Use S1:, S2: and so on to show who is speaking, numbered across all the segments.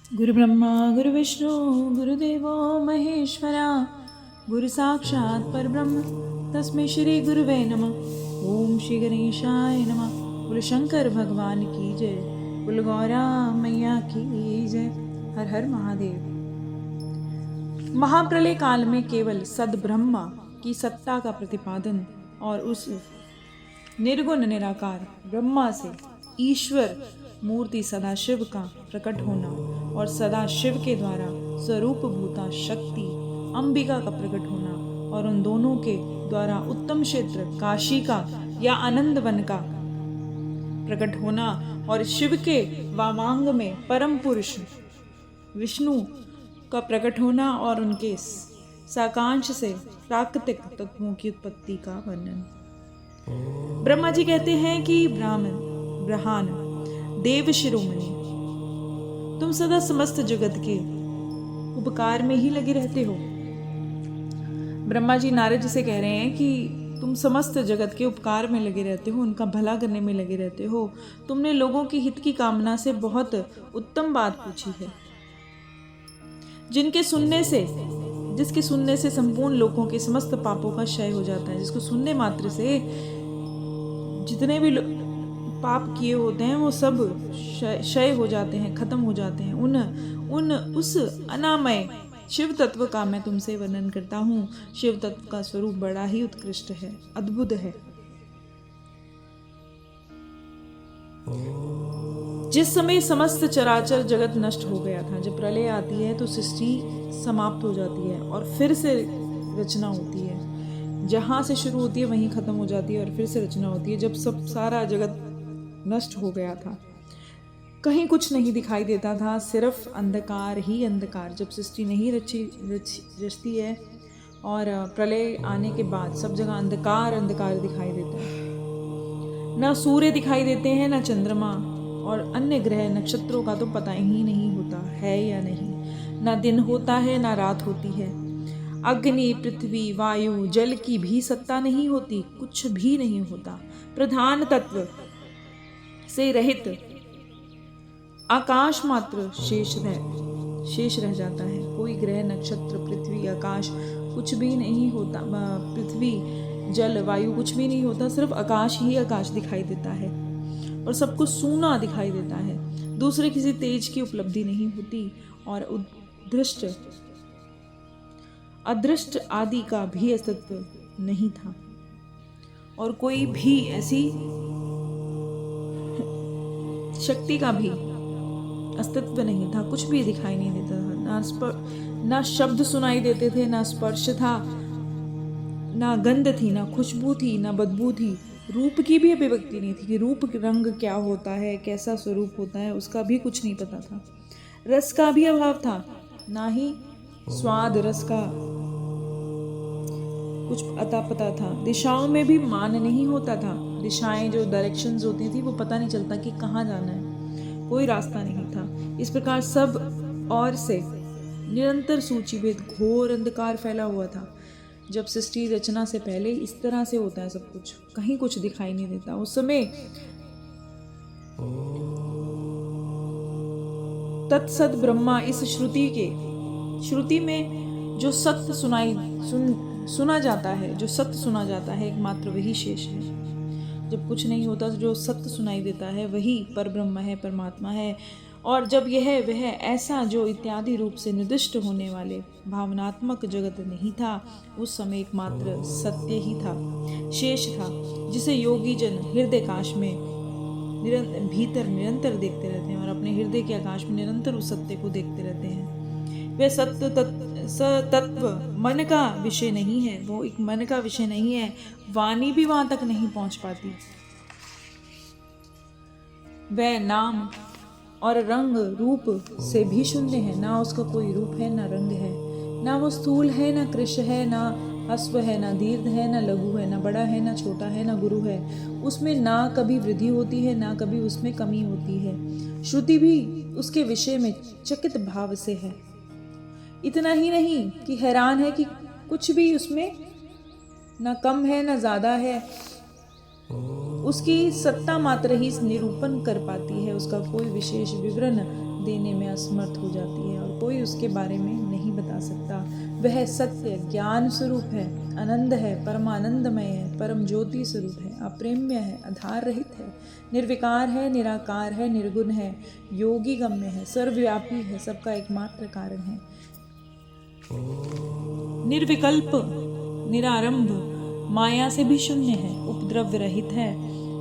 S1: गुरु ब्रह्मा गुरु विष्णु गुरुदेवो महेश्वरा गुरु साक्षात् परब्रह्म तस्मै श्री गुरुवे नमः। ओम श्री गणेशाय नमः। बोलो शंकर भगवान की जय, बोलो गौरा मैया की जय। हर हर महादेव। महाप्रलय काल में केवल सद्ब्रह्मा की सत्ता का प्रतिपादन और उस निर्गुण निराकार ब्रह्मा से ईश्वर मूर्ति सदाशिव का प्रकट होना और सदाशिव के द्वारा स्वरूप भूता शक्ति अंबिका का प्रकट होना और उन दोनों के द्वारा उत्तम क्षेत्र काशी का या आनंद वन का प्रकट होना और शिव के वामांग में परम पुरुष विष्णु का प्रकट होना और उनके साकांश से प्राकृतिक तत्वों की उत्पत्ति का वर्णन। ब्रह्मा जी कहते हैं कि ब्राह्मण ब्रहान देव शिरोमणि, तुम सदा समस्त जगत के उपकार में ही लगे रहते हो। ब्रह्मा जी नारद जी से कह रहे हैं कि तुम समस्त जगत के उपकार में लगे रहते हो, उनका भला करने में लगे रहते हो। तुमने लोगों के हित की कामना से बहुत उत्तम बात पूछी है, जिसके सुनने से संपूर्ण लोगों के समस्त पापों का क्षय हो जाता है। जिसको सुनने मात्र से जितने भी पाप किए होते हैं वो सब क्षय हो जाते हैं, खत्म हो जाते हैं। उस अनामय शिव तत्व का मैं तुमसे वर्णन करता हूँ। शिव तत्व का स्वरूप बड़ा ही उत्कृष्ट है, अद्भुत है। जिस समय समस्त चराचर जगत नष्ट हो गया था, जब प्रलय आती है तो सृष्टि समाप्त हो जाती है और फिर से रचना होती है। जहाँ से शुरू होती है वहीं खत्म हो जाती है और फिर से रचना होती है। जब सारा जगत नष्ट हो गया था, कहीं कुछ नहीं दिखाई देता था, सिर्फ अंधकार ही अंधकार। जब सृष्टि नहीं रचती है और प्रलय आने के बाद सब जगह अंधकार अंधकार दिखाई देता है। ना सूर्य दिखाई देते हैं, ना चंद्रमा, और अन्य ग्रह नक्षत्रों का तो पता ही नहीं होता है या नहीं। ना दिन होता है ना रात होती है। अग्नि पृथ्वी वायु जल की भी सत्ता नहीं होती, कुछ भी नहीं होता। प्रधान तत्व से रहित आकाश मात्र शेष रह जाता है। कोई ग्रह नक्षत्र पृथ्वी आकाश कुछ भी नहीं होता। पृथ्वी जल वायु कुछ भी नहीं होता, सिर्फ आकाश ही आकाश दिखाई देता है और सब कुछ सूना दिखाई देता है। दूसरे किसी तेज की उपलब्धि नहीं होती और अदृष्ट आदि का भी अस्तित्व नहीं था और कोई भी ऐसी शक्ति का भी अस्तित्व नहीं था। कुछ भी दिखाई नहीं देता था। ना शब्द सुनाई देते थे, ना स्पर्श था, ना गंध थी, ना खुशबू थी, ना बदबू थी। रूप की भी अभिव्यक्ति नहीं थी कि रूप रंग क्या होता है, कैसा स्वरूप होता है, उसका भी कुछ नहीं पता था। रस का भी अभाव था, ना ही स्वाद रस का कुछ अता पता था। दिशाओं में भी मान नहीं होता था। दिशाएं जो डायरेक्शंस होती थी वो पता नहीं चलता कि कहाँ जाना है, कोई रास्ता नहीं था। इस प्रकार सब और से निरंतर सूचीभेद घोर अंधकार फैला हुआ था। जब सृष्टि रचना से पहले इस तरह से होता है सब कुछ, कहीं कुछ दिखाई नहीं देता। उस समय तत्सद ब्रह्मा इस श्रुति में जो सत्य सुना जाता है, जो सत्य सुना जाता है एकमात्र वही शेष है। जब कुछ नहीं होता तो जो सत्य सुनाई देता है वही परब्रह्म है, परमात्मा है। और जब वह ऐसा जो इत्यादि रूप से निर्दिष्ट होने वाले भावनात्मक जगत नहीं था, उस समय एकमात्र सत्य ही था, शेष था, जिसे योगी जन हृदय काश में भीतर निरंतर देखते रहते हैं और अपने हृदय के आकाश में निरंतर उस सत्य को देखते रहते हैं। वह सत्य तत्व मन का विषय नहीं है, वो एक मन का विषय नहीं है। वाणी भी वहां तक नहीं पहुंच पाती। वह नाम और रंग रूप से भी शून्य है। ना उसका कोई रूप है, ना रंग है, ना वो स्थूल है, ना कृश है, ना हस्व है, ना दीर्घ है, ना लघु है, ना बड़ा है, ना छोटा है, ना गुरु है। उसमें ना कभी वृद्धि होती है, ना कभी उसमें कमी होती है। श्रुति भी उसके विषय में चकित भाव से है। इतना ही नहीं कि हैरान है कि कुछ भी उसमें ना कम है ना ज़्यादा है। उसकी सत्ता मात्र ही निरूपण कर पाती है, उसका कोई विशेष विवरण देने में असमर्थ हो जाती है और कोई उसके बारे में नहीं बता सकता। वह सत्य ज्ञान स्वरूप है, आनंद है, परमानंदमय है, परम ज्योति स्वरूप है, अप्रेम्य है, आधार रहित है, निर्विकार है, निराकार है, निर्गुण है, योगी गम्य है, सर्वव्यापी है, सबका एकमात्र कारण है, निर्विकल्प, निरारंभ, माया से भी शून्य है, उपद्रव रहित है,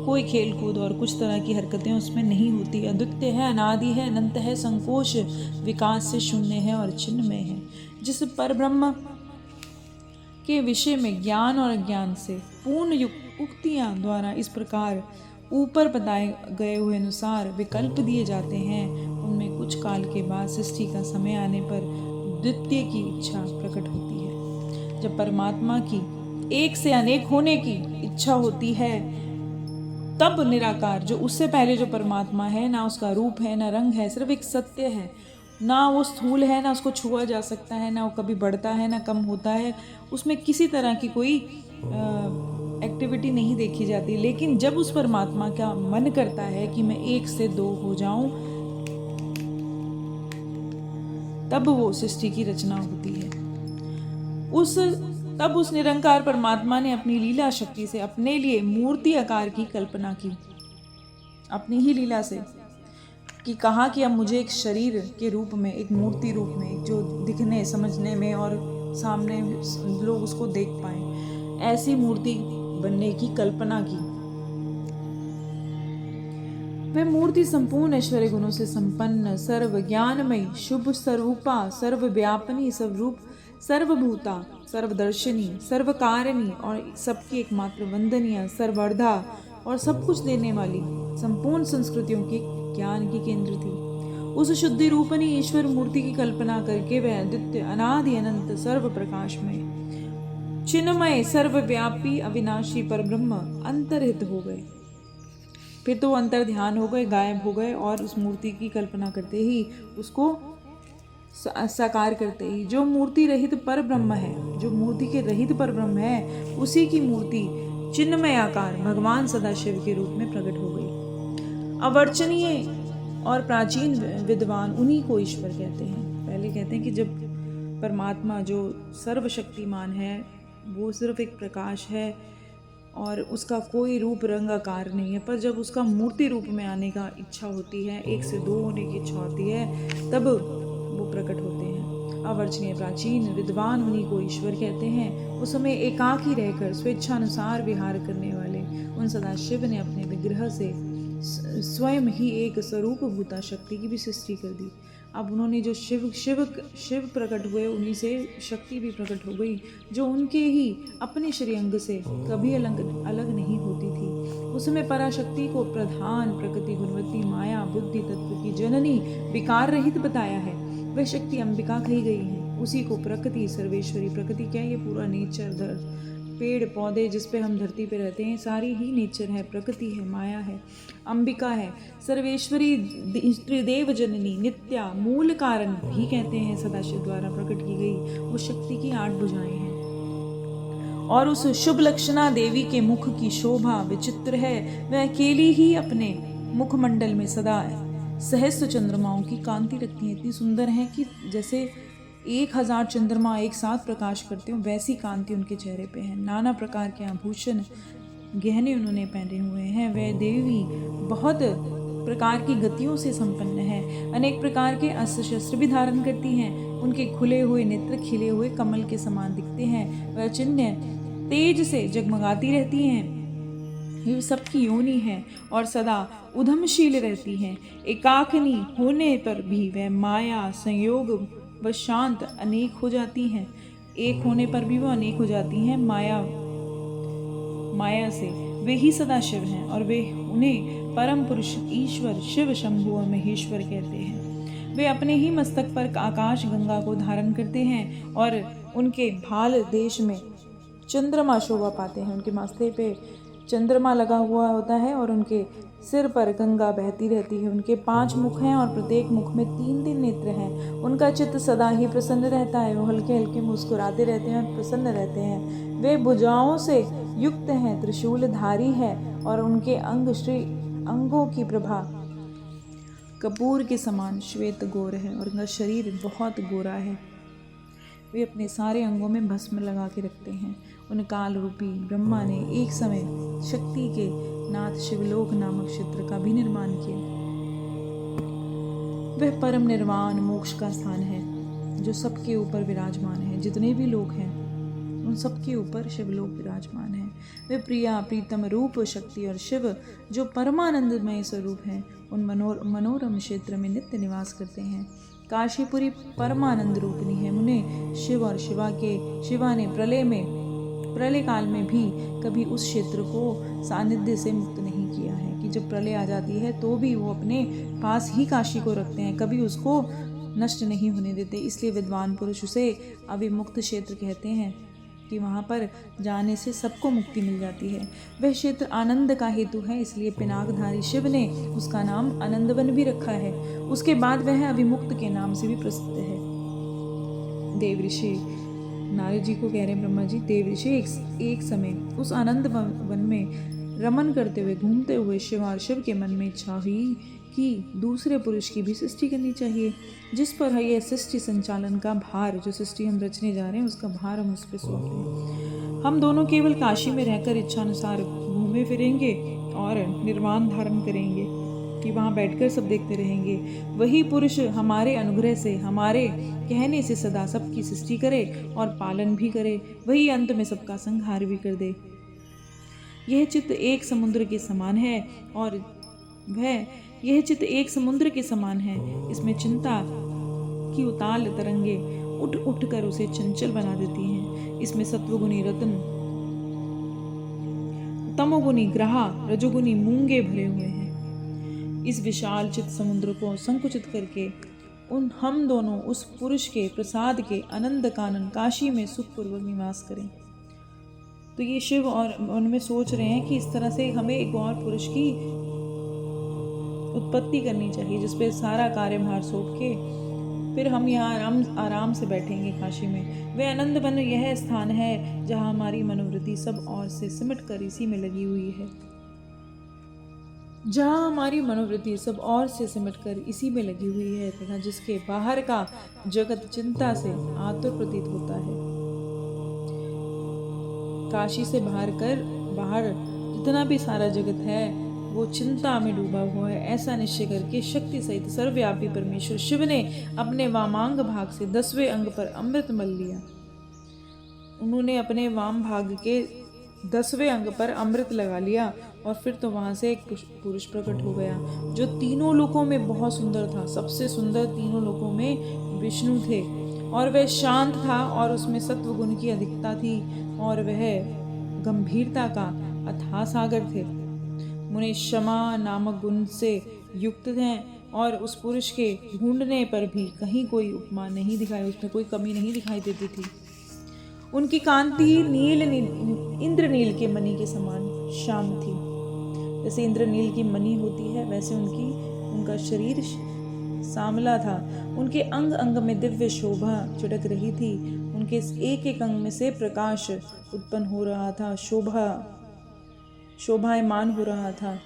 S1: कोई खेल कूद और कुछ तरह की हरकतें उसमें नहीं होती, अद्वितीय है, अनादि है, अनंत है, संकोच विकास से शून्य है और चिन्हमय है। जिस परब्रह्म के विषय में ज्ञान और अज्ञान से पूर्ण उक्तियां द्वारा इस प्रकार ऊपर बताए गए हुए अनुसार विकल्प दिए जाते हैं, उनमें कुछ काल के बाद सृष्टि का समय आने पर द्वितीय की इच्छा प्रकट होती है। जब परमात्मा की एक से अनेक होने की इच्छा होती है, तब निराकार, जो उससे पहले जो परमात्मा है, ना उसका रूप है, ना रंग है, सिर्फ एक सत्य है, ना वो स्थूल है, ना उसको छुआ जा सकता है, ना वो कभी बढ़ता है, ना कम होता है, उसमें किसी तरह की कोई एक्टिविटी नहीं देखी जाती। लेकिन जब उस परमात्मा का मन करता है कि मैं एक से दो हो जाऊं, तब वो सृष्टि की रचना होती है। तब उस निरंकार परमात्मा ने अपनी लीला शक्ति से अपने लिए मूर्ति आकार की कल्पना की, अपनी ही लीला से, कि कहा कि अब मुझे एक शरीर के रूप में, एक मूर्ति रूप में, जो दिखने समझने में और सामने लोग उसको देख पाए, ऐसी मूर्ति बनने की कल्पना की। वह मूर्ति संपूर्ण ऐश्वर्य गुणों से संपन्न, सर्व ज्ञानमयी, शुभ स्वरूपा, सर्वव्यापनी, सर्वरूप, सर्वभूता, सर्वदर्शनी, सर्वकारिणी और सबकी एकमात्र वंदनीय, सर्वर्धा और सब कुछ देने वाली, संपूर्ण संस्कृतियों के ज्ञान की केंद्र थी। उस शुद्धि रूपनी ईश्वर मूर्ति की कल्पना करके वह अद्वितीय, अनादि, अनंत, सर्व प्रकाशमय, चिन्मय, सर्वव्यापी, अविनाशी परब्रह्म अंतर्हित हो गए। फिर तो अंतर ध्यान हो गए, गायब हो गए, और उस मूर्ति की कल्पना करते ही, उसको साकार करते ही, जो मूर्ति रहित पर ब्रह्म है, जो मूर्ति के रहित पर ब्रह्म है, उसी की मूर्ति चिन्मय आकार भगवान सदाशिव के रूप में प्रकट हो गई। अवर्चनीय और प्राचीन विद्वान उन्हीं को ईश्वर कहते हैं। पहले कहते हैं कि जब परमात्मा जो सर्वशक्तिमान है, वो सिर्फ एक प्रकाश है और उसका कोई रूप रंग आकार नहीं है, पर जब उसका मूर्ति रूप में आने का इच्छा होती है, एक से दो होने की इच्छा होती है, तब वो प्रकट होते हैं। अवर्चनीय प्राचीन विद्वान उन्हीं को ईश्वर कहते हैं। उस समय एकाकी रहकर स्वेच्छानुसार विहार करने वाले उन सदाशिव ने अपने विग्रह से स्वयं ही एक स्वरूप भूता शक्ति की भी सृष्टि कर दी। अब उन्होंने जो शिव प्रकट हुए, उन्हीं से शक्ति भी प्रकट हो गई, जो उनके ही अपने श्रीअंग से कभी अलग नहीं होती थी। उस समय पराशक्ति को प्रधान, प्रकृति, गुणवती, माया, बुद्धि तत्व की जननी, विकार रहित बताया है। वह शक्ति अंबिका कही गई है। उसी को प्रकृति, सर्वेश्वरी, प्रकृति क्या, ये पूरा नेचर, पेड़ पौधे जिस पे हम धरती पे रहते हैं, सारी ही नेचर है, प्रकृति है, माया है, अंबिका है, सर्वेश्वरी, त्रिदेव जननी, नित्या, मूल कारण भी कहते हैं, सदाशिव द्वारा प्रकट की गई वो शक्ति की 8 भुजाएं हैं। और उस शुभ लक्षणा देवी के मुख की शोभा विचित्र है। वह अकेली ही अपने मुखमंडल में सदा सहस्त्र चंद्रमाओं की कांति रखती है। इतनी सुंदर है कि जैसे 1000 चंद्रमा एक साथ प्रकाश करते हो, वैसी कांति उनके चेहरे पे है। नाना प्रकार के आभूषण गहने उन्होंने पहने हुए हैं। वह देवी बहुत प्रकार की गतियों से संपन्न है। अनेक प्रकार के अस्त्र शस्त्र भी धारण करती हैं। उनके खुले हुए नेत्र खिले हुए कमल के समान दिखते हैं। वह चिन्ह तेज से जगमगाती रहती हैं। ये सबकी योनि है और सदा उधमशील रहती हैं। एकाकिनी होने पर भी वह माया, संयोग व शांत अनेक हो जाती हैं। एक होने पर भी वो अनेक हो जाती हैं माया से। वे ही सदा शिव हैं और वे उन्हें परम पुरुष ईश्वर, शिव, शंभु और महेश्वर कहते हैं। वे अपने ही मस्तक पर आकाश गंगा को धारण करते हैं और उनके भाल देश में चंद्रमा शोभा पाते हैं। उनके माथे पे चंद्रमा लगा हुआ होता है और उनके सिर पर गंगा बहती रहती है। उनके 5 मुख हैं और प्रत्येक मुख में 3 नेत्र हैं। उनका चित्त सदा ही प्रसन्न रहता है। वो हल्के हल्के मुस्कुराते रहते हैं और प्रसन्न रहते हैं। वे भुजाओं से युक्त हैं, त्रिशूलधारी है और उनके अंगों की प्रभा कपूर के समान श्वेत गोर है और उनका शरीर बहुत गोरा है। वे अपने सारे अंगों में भस्म लगा के रखते हैं। उन काल रूपी ब्रह्मा ने एक समय शक्ति के नाथ शिवलोक नामक क्षेत्र का भी निर्माण किया। वह परम निर्वाण मोक्ष का स्थान है जो सबके ऊपर विराजमान है। जितने भी लोग हैं उन सबके ऊपर शिवलोक विराजमान है। वे प्रिया प्रीतम रूप शक्ति और शिव जो परमानंदमय स्वरूप हैं उन मनोरम क्षेत्र में नित्य निवास करते हैं। काशीपुरी परमानंद रूपिणी है। उन्हें शिव और शिवा ने प्रलय काल में भी कभी उस क्षेत्र को सानिध्य से मुक्त नहीं किया है कि जब प्रलय आ जाती है तो भी वो अपने पास ही काशी को रखते हैं, कभी उसको नष्ट नहीं होने देते। इसलिए विद्वान पुरुष उसे अविमुक्त क्षेत्र कहते हैं कि वहाँ पर जाने से सबको मुक्ति मिल जाती है। वह क्षेत्र आनंद का हेतु है, इसलिए पिनाकधारी शिव ने उसका नाम आनंदवन भी रखा है। उसके बाद वह अविमुक्त के नाम से भी प्रसिद्ध है। देव ऋषि नारद जी को कह रहे हैं ब्रह्मा जी, देव ऋषि एक समय उस आनंद वन में रमन करते हुए घूमते हुए शिव और शिव के मन में इच्छा हुई कि दूसरे पुरुष की भी सृष्टि करनी चाहिए, जिस पर है यह सृष्टि संचालन का भार, जो सृष्टि हम रचने जा रहे हैं उसका भार हम उस पर सौंप दें। हम दोनों केवल काशी में रहकर इच्छानुसार घूमे फिरेंगे और निर्वाण धारण करेंगे कि वहाँ बैठकर सब देखते रहेंगे। वही पुरुष हमारे अनुग्रह से, हमारे कहने से सदा सबकी सृष्टि करे और पालन भी करे। वही अंत में सबका संहार भी कर दे। यह चित्त एक समुद्र के समान है और यह चित्त एक समुद्र के समान है। इसमें चिंता की उताल तरंगे उठ उठ कर उसे चंचल बना देती हैं। इसमें सत्वगुणी रत्न, तमोगुणी ग्रहा, रजोगुणी मूंगे भरे हुए हैं। इस विशाल चित्त समुद्र को संकुचित करके हम दोनों उस पुरुष के प्रसाद के आनंद कानन काशी में सुखपूर्वक निवास करें। तो ये शिव और उनमें सोच रहे हैं कि इस तरह से हमें एक और पुरुष की उत्पत्ति करनी चाहिए जिसपे सारा कार्यभार सौंप के फिर हम यहाँ आराम से बैठेंगे काशी में। वह आनंद वन यह स्थान है जहाँ हमारी मनोवृत्ति सब और से सिमट कर इसी में लगी हुई है। जहाँ हमारी मनोवृत्ति सब और से सिमट कर इसी में लगी हुई है तथा जिसके बाहर का जगत चिंता से आतुर प्रतीत होता है। काशी से बाहर जितना भी सारा जगत है वो चिंता में डूबा हुआ है, ऐसा निश्चय करके शक्ति सहित सर्वव्यापी परमेश्वर शिव ने अपने वामांग भाग से 10वें अंग पर अमृत मल लिया। उन्होंने अपने वाम भाग के 10वें अंग पर अमृत लगा लिया और फिर तो वहां से एक पुरुष प्रकट हो गया जो तीनों लोकों में बहुत सुंदर था। सबसे सुंदर तीनों लोकों में विष्णु थे और वह शांत था और उसमें सत्व गुण की अधिकता थी और वह गंभीरता का अथाह सागर थे। मुने क्षमा नामक गुण से युक्त थे और उस पुरुष के ढूंढने पर भी कहीं कोई उपमा नहीं दिखाई, उसमें कोई कमी नहीं दिखाई देती थी। उनकी कांति इंद्रनील के मणि के समान श्याम थी। जैसे इंद्रनील की मणि होती है वैसे उनका शरीर सांवला था। उनके अंग अंग में दिव्य शोभा चटक रही थी। उनके एक एक अंग में से प्रकाश उत्पन्न हो रहा था, शोभायमान हो रहा था।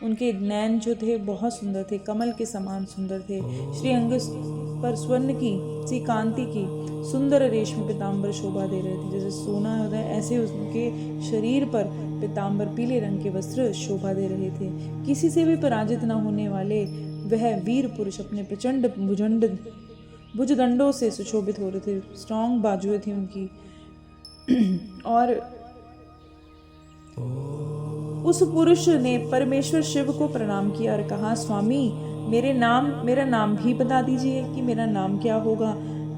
S1: उनके नैन जो थे बहुत सुंदर थे, कमल के समान सुंदर थे। श्री अंग पर स्वर्ण की सी कांति की सुंदर रेशमी पीताम्बर शोभा दे रहे थे। जैसे सोना होता है ऐसे उनके शरीर पर पीताम्बर पीले रंग के वस्त्र शोभा दे रहे थे। किसी से भी पराजित न होने वाले वह वीर पुरुष अपने प्रचंड भुजदंडों से सुशोभित हो रहे थे। स्ट्रॉन्ग बाजुएं थी उनकी। और उस पुरुष ने परमेश्वर शिव को प्रणाम किया और कहा, स्वामी मेरा नाम भी बता दीजिए कि मेरा नाम क्या होगा।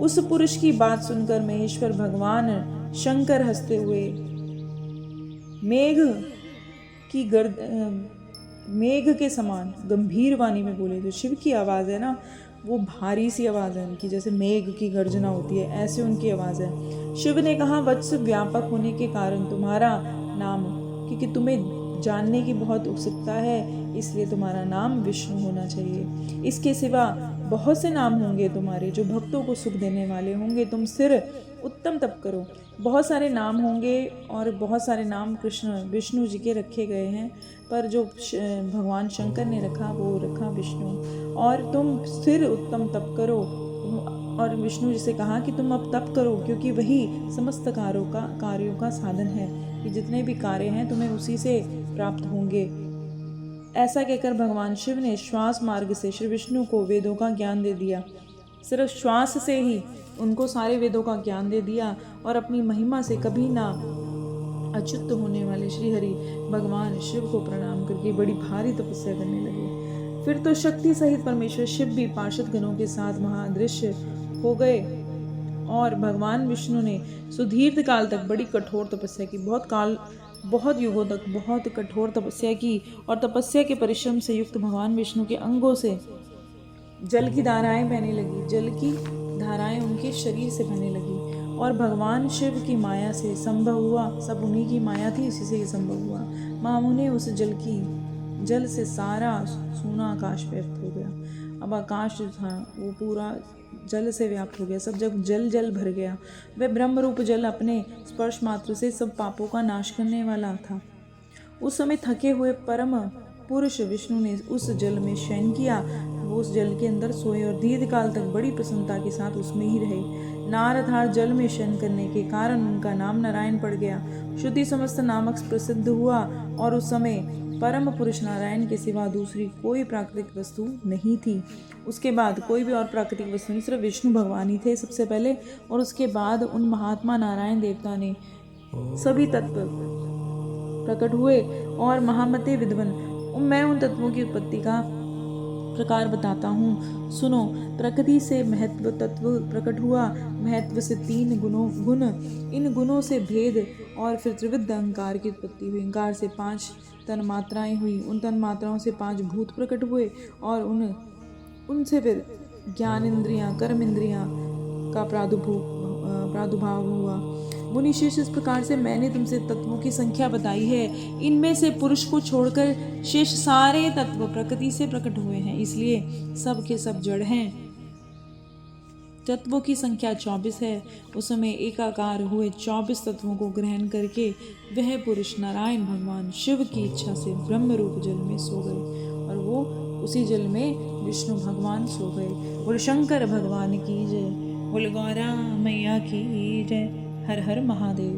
S1: उस पुरुष की बात सुनकर महेश्वर भगवान शंकर हंसते हुए मेघ के समान गंभीर वाणी में बोले। जो शिव की आवाज़ है ना वो भारी सी आवाज़ है उनकी, जैसे मेघ की गर्जना होती है ऐसे उनकी आवाज़ है। शिव ने कहा, वत्स व्यापक होने के कारण तुम्हारा नाम, क्योंकि तुम्हें जानने की बहुत उत्सुकता है इसलिए तुम्हारा नाम विष्णु होना चाहिए। इसके सिवा बहुत से नाम होंगे तुम्हारे जो भक्तों को सुख देने वाले होंगे। तुम सिर उत्तम तप करो। बहुत सारे नाम होंगे और बहुत सारे नाम कृष्ण विष्णु जी के रखे गए हैं, पर जो भगवान शंकर ने रखा वो रखा विष्णु। और तुम सिर उत्तम तप करो। और विष्णु जी से कहा कि तुम अब तप करो, क्योंकि वही समस्त कार्यों का साधन है, कि जितने भी कार्य हैं तुम्हें उसी से प्राप्त होंगे। ऐसा कहकर भगवान शिव ने श्वास मार्ग से श्री विष्णु को वेदों का ज्ञान दे दिया। सिर्फ श्वास से ही उनको सारे वेदों का ज्ञान दे दिया और अपनी महिमा से कभी ना अच्युत होने वाले श्री हरि भगवान शिव को प्रणाम करके बड़ी भारी तपस्या करने लगे। फिर तो शक्ति सहित परमेश्वर शिव भी पार्षद गणों के साथ महादृश्य हो गए और भगवान विष्णु ने सुदीर्घ काल तक बड़ी कठोर तपस्या की। बहुत युगों तक बहुत कठोर तपस्या की और तपस्या के परिश्रम से युक्त भगवान विष्णु के अंगों से जल की धाराएं बहने लगी। जल की धाराएं उनके शरीर से बहने लगी और भगवान शिव की माया से संभव हुआ। सब उन्हीं की माया थी, इसी से ये संभव हुआ। मामुने उस जल से सारा सूना आकाश व्याप्त हो गया। अब आकाश जो था वो पूरा जल से व्याप्त हो गया। सब जब जल भर गया। वह ब्रह्म रूप जल अपने स्पर्श मात्र से सब पापों का नाश करने वाला था। उस समय थके हुए परम पुरुष विष्णु ने उस जल में शयन किया। वो उस जल के अंदर सोए और दीर्घ काल तक बड़ी प्रसन्नता के साथ उसमें ही रहे। नारधार जल में शयन करने के कारण उनका नाम नारायण पड़ गया। श्रुति समस्त नामक प्रसिद्ध हुआ और उस समय परम पुरुष नारायण के सिवा दूसरी कोई प्राकृतिक वस्तु नहीं थी। उसके बाद कोई भी और प्राकृतिक वस्तु नहीं, सिर्फ विष्णु भगवान ही थे सबसे पहले, और उसके बाद उन महात्मा नारायण देवता ने सभी तत्व प्रकट हुए और महामते विद्वन। मैं उन तत्वों की उत्पत्ति का प्रकार बताता हूँ, सुनो। प्रकृति से महत्व तत्व प्रकट हुआ। महत्व से 3 गुण, इन गुणों से भेद और फिर त्रिविध अहंकार की उत्पत्ति हुई। अहंकार से 5 तन्मात्राएं हुई। उन तन्मात्राओं से 5 भूत प्रकट हुए और उनसे फिर ज्ञान इंद्रियाँ, कर्म इंद्रियाँ का प्रादुर्भाव हुआ। मुनिशिष्य, इस प्रकार से मैंने तुमसे तत्वों की संख्या बताई है। इनमें से पुरुष को छोड़कर शेष सारे तत्व प्रकृति से प्रकट हुए हैं, इसलिए सब के सब जड़ हैं। तत्वों की संख्या 24 है। उस समय एकाकार हुए 24 तत्वों को ग्रहण करके वह पुरुष नारायण भगवान शिव की इच्छा से ब्रह्म रूप जल में सो गए और वो उसी जल में विष्णु भगवान सो गए। बोल शंकर भगवान की जय, बोल गौरा मैया की जय। हर हर महादेव।